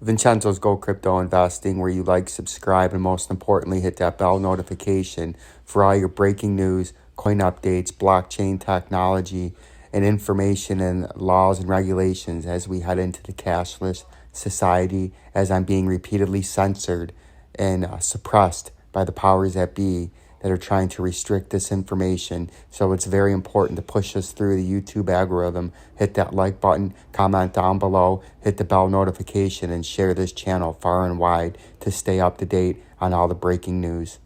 Vincenzo's Go Crypto Investing, where you like, subscribe, and most importantly, hit that bell notification for all your breaking news, coin updates, blockchain technology, and information and laws and regulations as we head into the cashless society, as I'm being repeatedly censored and suppressed by the powers that be that are trying to restrict this information. So it's very important to push us through the YouTube algorithm. Hit that like button, comment down below, hit the bell notification, and share this channel far and wide to stay up to date on all the breaking news.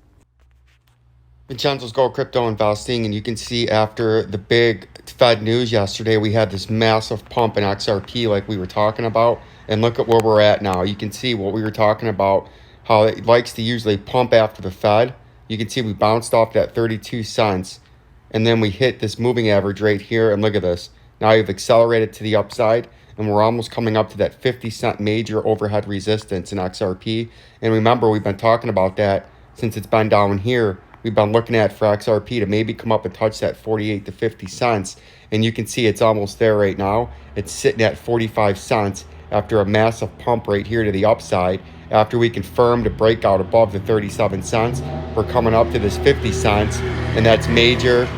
Vincenzo's Go Crypto Investing, and you can see after the big Fed news yesterday, we had this massive pump in XRP like we were talking about. And look at where we're at now. You can see what we were talking about, how it likes to usually pump after the Fed. You can see we bounced off that 32 cents, and then we hit this moving average right here, and look at this. Now we've accelerated to the upside, and we're almost coming up to that 50-cent major overhead resistance in XRP. And remember, we've been talking about that since it's been down here. We've been looking at for XRP to maybe come up and touch that 48 to 50 cents. And you can see it's almost there right now. It's sitting at 45 cents after a massive pump right here to the upside. After we confirmed a breakout above the 37 cents, we're coming up to this 50 cents. And that's major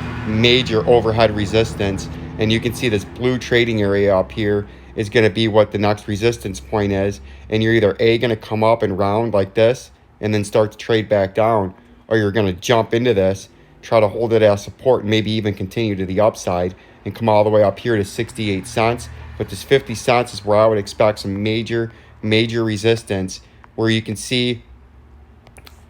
overhead resistance. And you can see this blue trading area up here is going to be what the next resistance point is. And you're either A, going to come up and round like this and then start to trade back down, or you're going to jump into this, try to hold it as support, and maybe even continue to the upside and come all the way up here to 68 cents. But this 50 cents is where I would expect some major resistance, where you can see,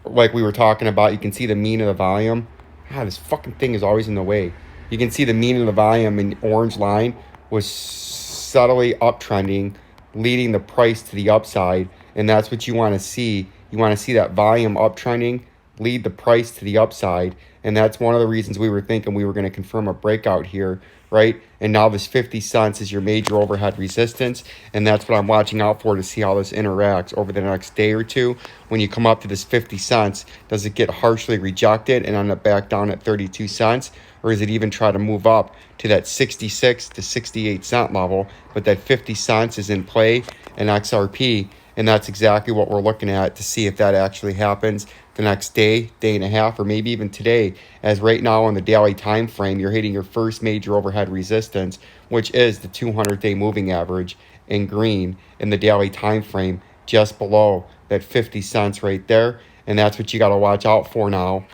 like we were talking about, you can see the mean of the volume. This fucking thing is always in the way. You can see the mean of the volume in orange line was subtly uptrending, leading the price to the upside. And that's what you want to see. You want to see that volume uptrending, lead the price to the upside. And that's one of the reasons we were thinking we were going to confirm a breakout here, right? And now this 50 cents is your major overhead resistance. And that's what I'm watching out for to see how this interacts over the next day or two. When you come up to this 50 cents, does it get harshly rejected and end up back down at 32 cents? Or is it even try to move up to that 66 to 68 cent level? But that 50 cents is in play in XRP. And that's exactly what we're looking at to see if that actually happens the next day and a half, or maybe even today, as right now on the daily time frame, you're hitting your first major overhead resistance, which is the 200-day moving average in green in the daily time frame, just below that 50 cents right there. And that's what you got to watch out for now,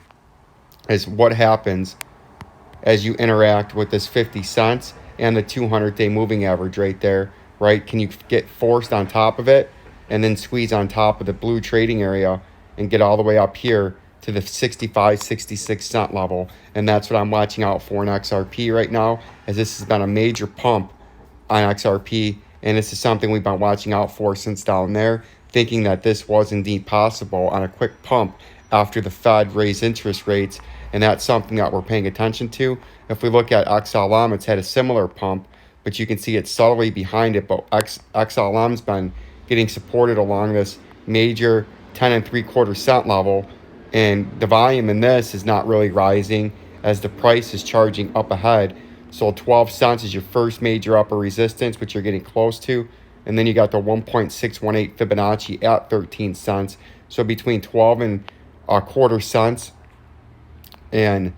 is what happens as you interact with this 50 cents and the 200-day moving average right there, right? Can you get forced on top of it and then squeeze on top of the blue trading area and get all the way up here to the 65, 66 cent level? And that's what I'm watching out for in XRP right now, as this has been a major pump on XRP. And this is something we've been watching out for since down there, thinking that this was indeed possible on a quick pump after the Fed raised interest rates. And that's something that we're paying attention to. If we look at XLM, it's had a similar pump, but you can see it's subtly behind it. But XLM's been getting supported along this major 10 3/4 cent level, and the volume in this is not really rising as the price is charging up ahead. So 12 cents is your first major upper resistance, which you're getting close to. And then you got the 1.618 Fibonacci at 13 cents. So between 12 and a quarter cents and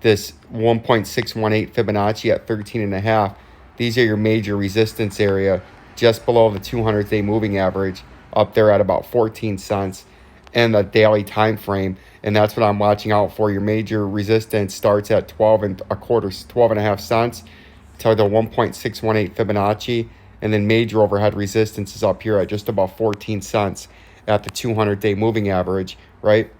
this 1.618 Fibonacci at 13 and a half, these are your major resistance area just below the 200-day moving average, up there at about 14 cents in the daily time frame. And that's what I'm watching out for. Your major resistance starts at 12 and a half cents to the 1.618 Fibonacci, and then major overhead resistance is up here at just about 14 cents at the 200-day moving average, right?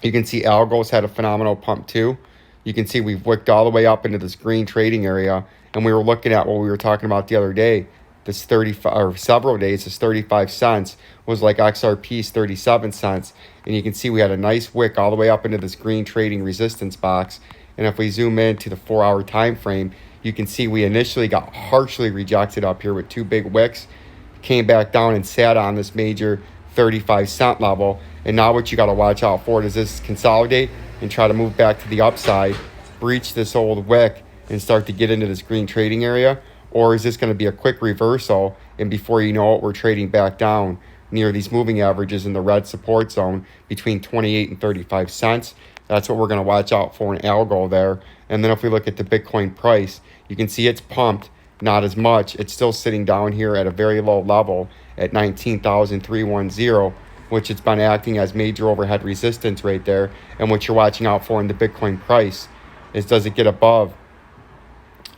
You can see Algo's had a phenomenal pump too. You can see we've wicked all the way up into this green trading area, and we were looking at what we were talking about the other day. This 35 or several days, this 35 cents was like XRP's 37 cents. And you can see we had a nice wick all the way up into this green trading resistance box. And if we zoom in to the 4-hour time frame, you can see we initially got harshly rejected up here with two big wicks, came back down and sat on this major 35 cent level. And now what you got to watch out for is this consolidate and try to move back to the upside, breach this old wick, and start to get into this green trading area. Or is this going to be a quick reversal And before you know it, we're trading back down near these moving averages in the red support zone between 28 and 35 cents. That's what we're going to watch out for in algo there. And then if we look at the Bitcoin price, you can see it's pumped, not as much. It's still sitting down here at a very low level at 19,310, which it's been acting as major overhead resistance right there. And what you're watching out for in the Bitcoin price is, does it get above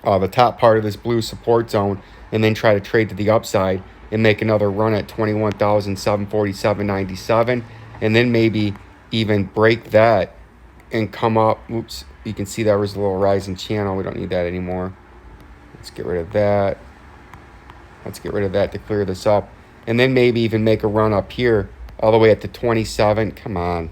the top part of this blue support zone and then try to trade to the upside and make another run at 21,747.97, and then maybe even break that and come up. Oops, you can see there was a little rising channel. We don't need that anymore. Let's get rid of that. Let's get rid of that to clear this up. And then maybe even make a run up here all the way at the 27. Come on.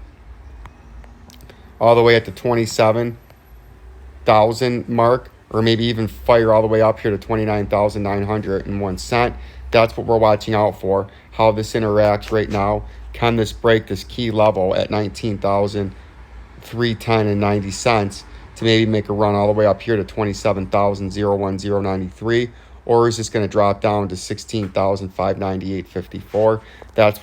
All the way at the 27,000 mark, or maybe even fire all the way up here to 29,901 cents. That's what we're watching out for, how this interacts right now. Can this break this key level at 19,310.90 cents to maybe make a run all the way up here to 27,010.93? Or is this going to drop down to 16,598.54? That's what